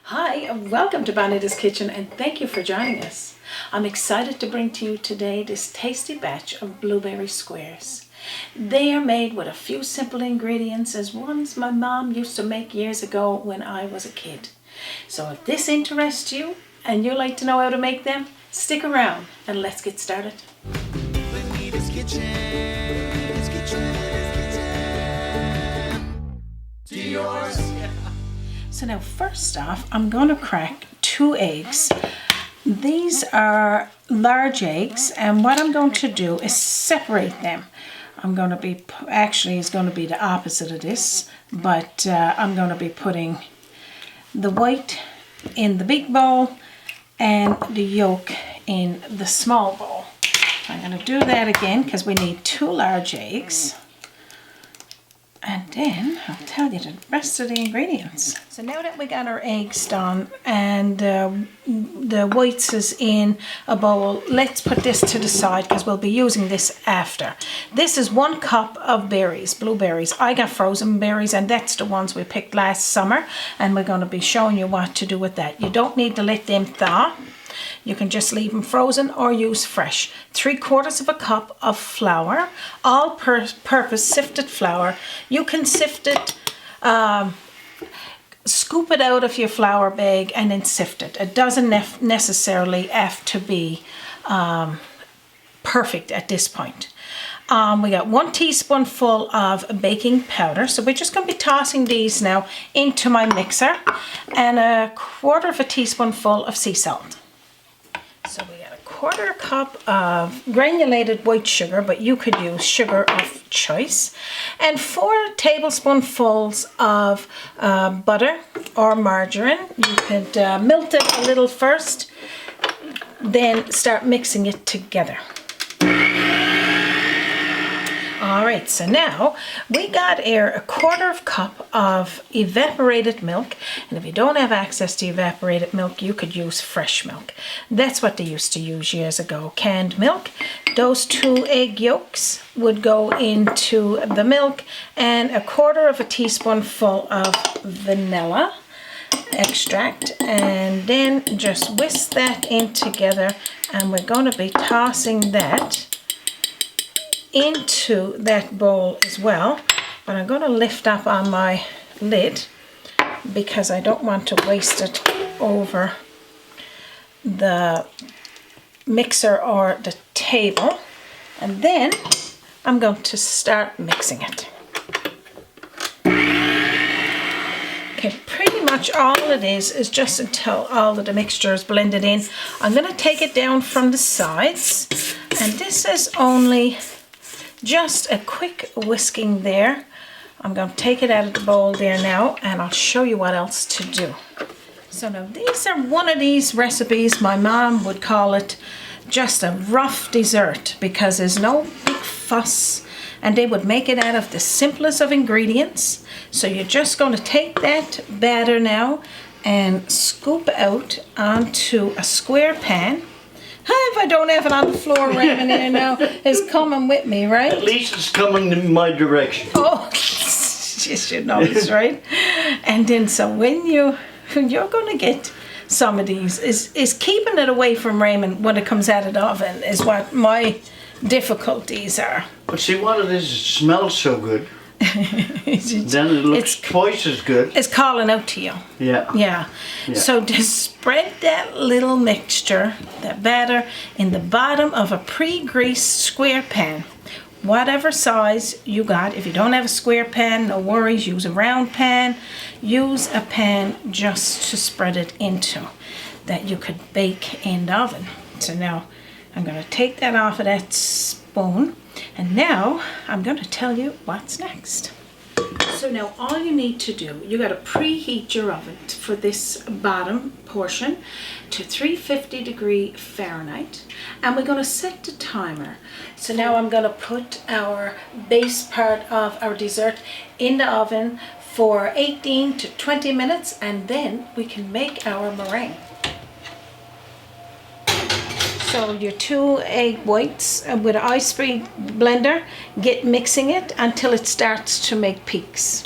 Hi, and welcome to Bonita's Kitchen, and thank you for joining us. I'm excited to bring to you today this tasty batch of blueberry squares. They are made with a few simple ingredients as ones my mom used to make years ago when I was a kid. So if this interests you and you like to know how to make them, stick around and let's get started. Bonita's Kitchen. To yours. So now first off, I'm going to crack 2 eggs. These are large eggs, and what I'm going to do is separate them. I'm going to be, actually it's going to be the opposite of this, but I'm going to be putting the white in the big bowl and the yolk in the small bowl. I'm going to do that again because we need 2 large eggs. And then I'll tell you the rest of the ingredients. So now that we got our eggs done and the whites is in a bowl, let's put this to the side because we'll be using this after. This is 1 cup of berries, blueberries. I got frozen berries, and that's the ones we picked last summer, and we're going to be showing you what to do with that. You don't need to let them thaw. You can just leave them frozen or use fresh. 3/4 of a cup of flour, all-purpose sifted flour. You can sift it, scoop it out of your flour bag and then sift it. It doesn't necessarily have to be perfect at this point. We got 1 teaspoonful of baking powder. So we're just going to be tossing these now into my mixer, and 1/4 teaspoonful of sea salt. So we got 1/4 cup of granulated white sugar, but you could use sugar of choice, and 4 tablespoonfuls of butter or margarine. You could melt it a little first, then start mixing it together. Alright, so now we got here 1/4 cup of evaporated milk, and if you don't have access to evaporated milk, you could use fresh milk. That's what they used to use years ago, canned milk. Those 2 egg yolks would go into the milk, and 1/4 teaspoonful of vanilla extract, and then just whisk that in together, and we're going to be tossing that into that bowl as well. But I'm going to lift up on my lid because I don't want to waste it over the mixer or the table. And then I'm going to start mixing it. Okay, pretty much all it is just until all of the mixture is blended in. I'm going to take it down from the sides, and this is only just a quick whisking there. I'm going to take it out of the bowl there now, and I'll show you what else to do. So now these are one of these recipes. My mom would call it just a rough dessert because there's no big fuss, and they would make it out of the simplest of ingredients. So you're just going to take that batter now and scoop out onto a square pan. If I don't have it on the floor, Raymond here now is coming with me, right? At least it's coming in my direction. Oh, you should know this, right? And then so when you're going to get some of these, is keeping it away from Raymond when it comes out of the oven is what my difficulties are. But see what it is, it smells so good. Then it looks twice as good. It's calling out to you. Yeah. So just spread that little mixture, that batter, in the bottom of a pre-greased square pan. Whatever size you got. If you don't have a square pan, no worries, use a round pan. Use a pan just to spread it into that you could bake in the oven. So now I'm going to take that off of that spoon. And now I'm going to tell you what's next. So now all you need to do, you got to preheat your oven for this bottom portion to 350 Fahrenheit, and we're going to set the timer. So now I'm going to put our base part of our dessert in the oven for 18 to 20 minutes, and then we can make our meringue. So your 2 egg whites with an ice cream blender, get mixing it until it starts to make peaks.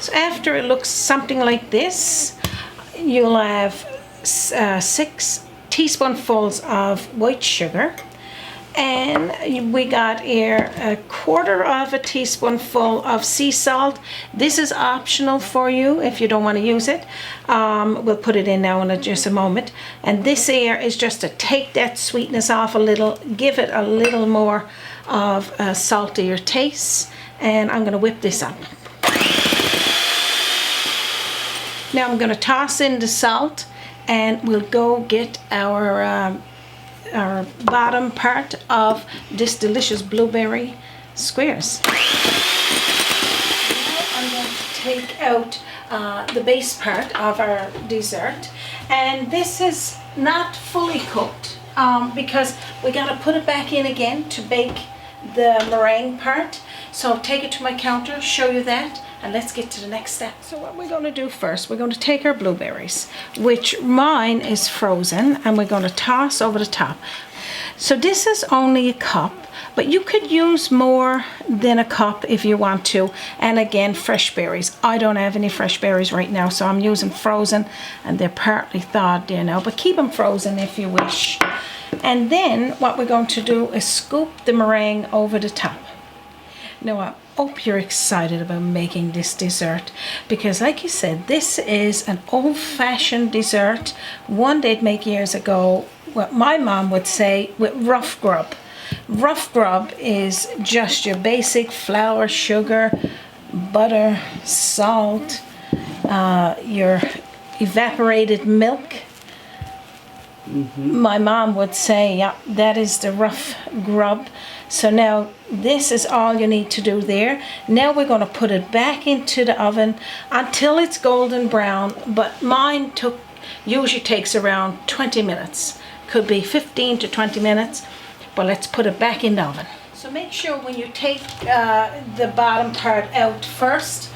So after it looks something like this, you'll have 6 teaspoonfuls of white sugar, and we got here 1/4 teaspoonful of sea salt. This is optional for you if you don't want to use it. We'll put it in now in just a moment. And this here is just to take that sweetness off a little, give it a little more of a saltier taste. And I'm going to whip this up. Now I'm going to toss in the salt, and we'll go get our bottom part of this delicious blueberry squares. Now I'm going to take out the base part of our dessert, and this is not fully cooked because we got to put it back in again to bake the meringue part. So take it to my counter, show you that, and let's get to the next step. So what we're going to do first, we're going to take our blueberries, which mine is frozen, and we're going to toss over the top. So this is only a cup, but you could use more than a cup if you want to. And again, fresh berries. I don't have any fresh berries right now, so I'm using frozen, and they're partly thawed, you know, but keep them frozen if you wish. And then what we're going to do is scoop the meringue over the top. Now I hope you're excited about making this dessert, because like you said, this is an old-fashioned dessert, one they'd make years ago, what my mom would say, with rough grub. Rough grub is just your basic flour, sugar, butter, salt, your evaporated milk. My mom would say, yeah, that is the rough grub. So now this is all you need to do there. Now we're going to put it back into the oven until it's golden brown, but mine usually takes around 20 minutes. Could be 15 to 20 minutes, but let's put it back in the oven. So make sure when you take the bottom part out first,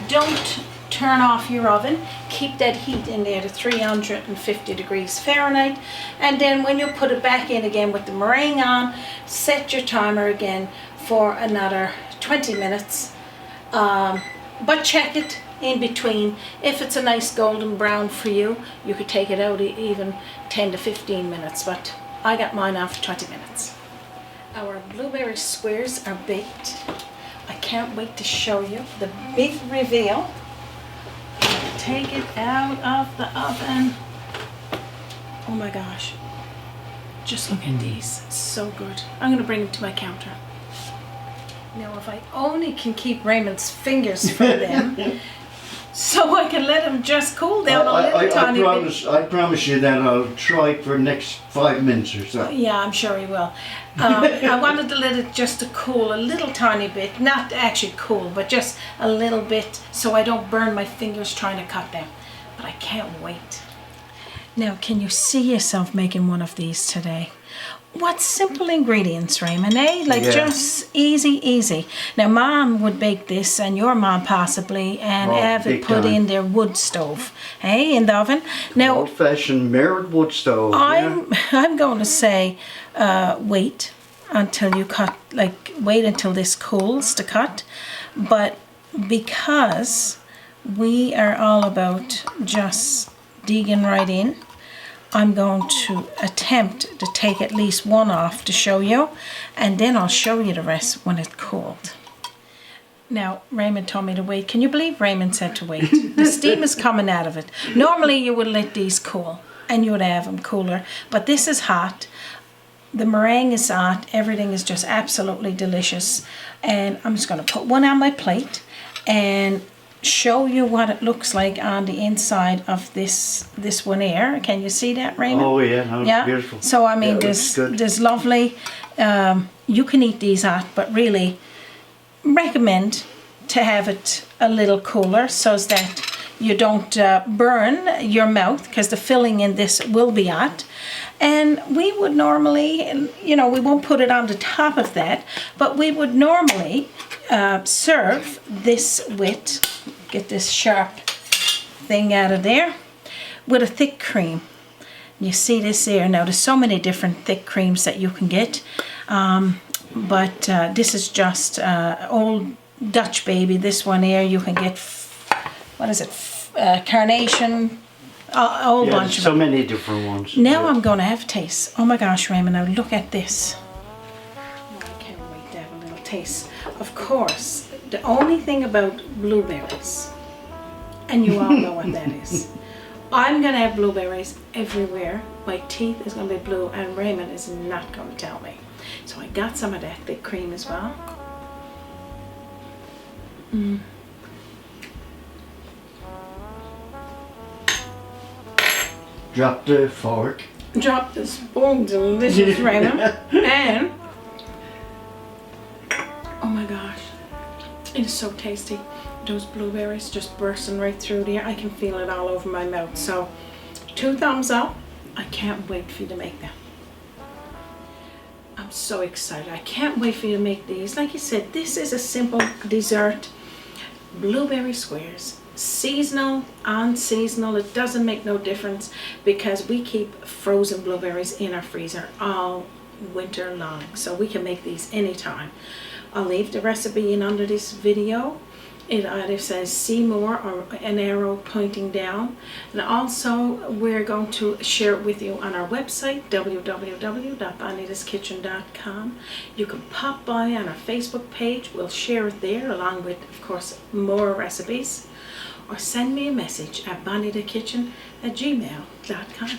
don't turn off your oven. Keep that heat in there to 350 degrees Fahrenheit. And then when you put it back in again with the meringue on, set your timer again for another 20 minutes. But check it in between. If it's a nice golden brown for you, you could take it out even 10 to 15 minutes. But I got mine on for 20 minutes. Our blueberry squares are baked. I can't wait to show you the big reveal. Take it out of the oven. Oh my gosh. Just look at these. So good. I'm going to bring them to my counter. Now if I only can keep Raymond's fingers from them, so I can let him just cool down a little tiny bit. I promise you that I'll try it for the next 5 minutes or so. Yeah, I'm sure he will. I wanted to let it just to cool a little tiny bit. Not actually cool, but just a little bit so I don't burn my fingers trying to cut them. But I can't wait. Now, can you see yourself making one of these today? What simple ingredients, Raymond, eh? Like just easy. Now, Mom would bake this, and your mom possibly, and have it put in their wood stove, in the oven. Now, old-fashioned mirrored wood stove. I'm going to say, wait until you cut. Like, wait until this cools to cut. But because we are all about just digging right in, I'm going to attempt to take at least one off to show you, and then I'll show you the rest when it's cooled. Now, Raymond told me to wait. Can you believe Raymond said to wait? The steam is coming out of it. Normally you would let these cool, and you would have them cooler, but this is hot. The meringue is hot. Everything is just absolutely delicious. And I'm just going to put one on my plate and show you what it looks like on the inside of this one here. Can you see that, Raymond? Oh yeah, beautiful. So I mean, there's lovely. You can eat these hot, but really recommend to have it a little cooler so that you don't burn your mouth, because the filling in this will be hot. And we would normally, we won't put it on the top of that, but we would normally serve this with, get this sharp thing out of there, with a thick cream. You see this here. Now there's so many different thick creams that you can get, but this is just old Dutch baby. This one here you can get what is it, carnation, a whole Yeah, bunch there's of so them. many different ones. Now Yeah. I'm going to have a taste. Oh my gosh, Raymond, now look at this. I can't wait to have a little taste. Of course, the only thing about blueberries, and you all know what that is. I'm going to have blueberries everywhere. My teeth is going to be blue, and Raymond is not going to tell me. So I got some of that thick cream as well. Drop the fork. Drop the spoon, delicious, Raymond. And, oh my gosh, it is so tasty. Those blueberries just bursting right through there. I can feel it all over my mouth. So 2 thumbs up. I can't wait for you to make them. I'm so excited. I can't wait for you to make these. Like you said, this is a simple dessert. Blueberry squares. Seasonal, unseasonal, it doesn't make no difference because we keep frozen blueberries in our freezer all winter long. So we can make these anytime. I'll leave the recipe in under this video. It either says see more or an arrow pointing down. And also we're going to share it with you on our website, www.bonitaskitchen.com. You can pop by on our Facebook page. We'll share it there along with, of course, more recipes. Or send me a message at bonitakitchen@gmail.com.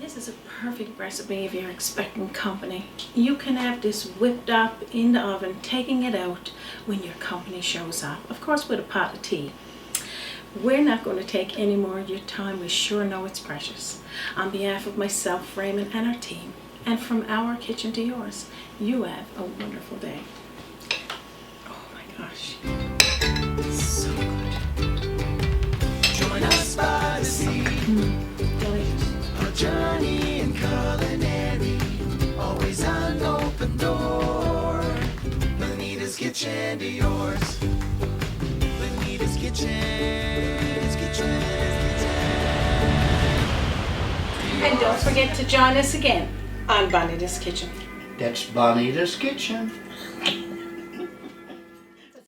This is a perfect recipe if you're expecting company. You can have this whipped up in the oven, taking it out when your company shows up. Of course, with a pot of tea. We're not going to take any more of your time. We sure know it's precious. On behalf of myself, Raymond, and our team, and from our kitchen to yours, you have a wonderful day. Oh my gosh. So good. Join us by the sea. Delicious. A journey in culinary. Always an open door. Bonita's kitchen to yours. Bonita's kitchen. And don't forget to join us again on Bonita's Kitchen. That's Bonita's Kitchen.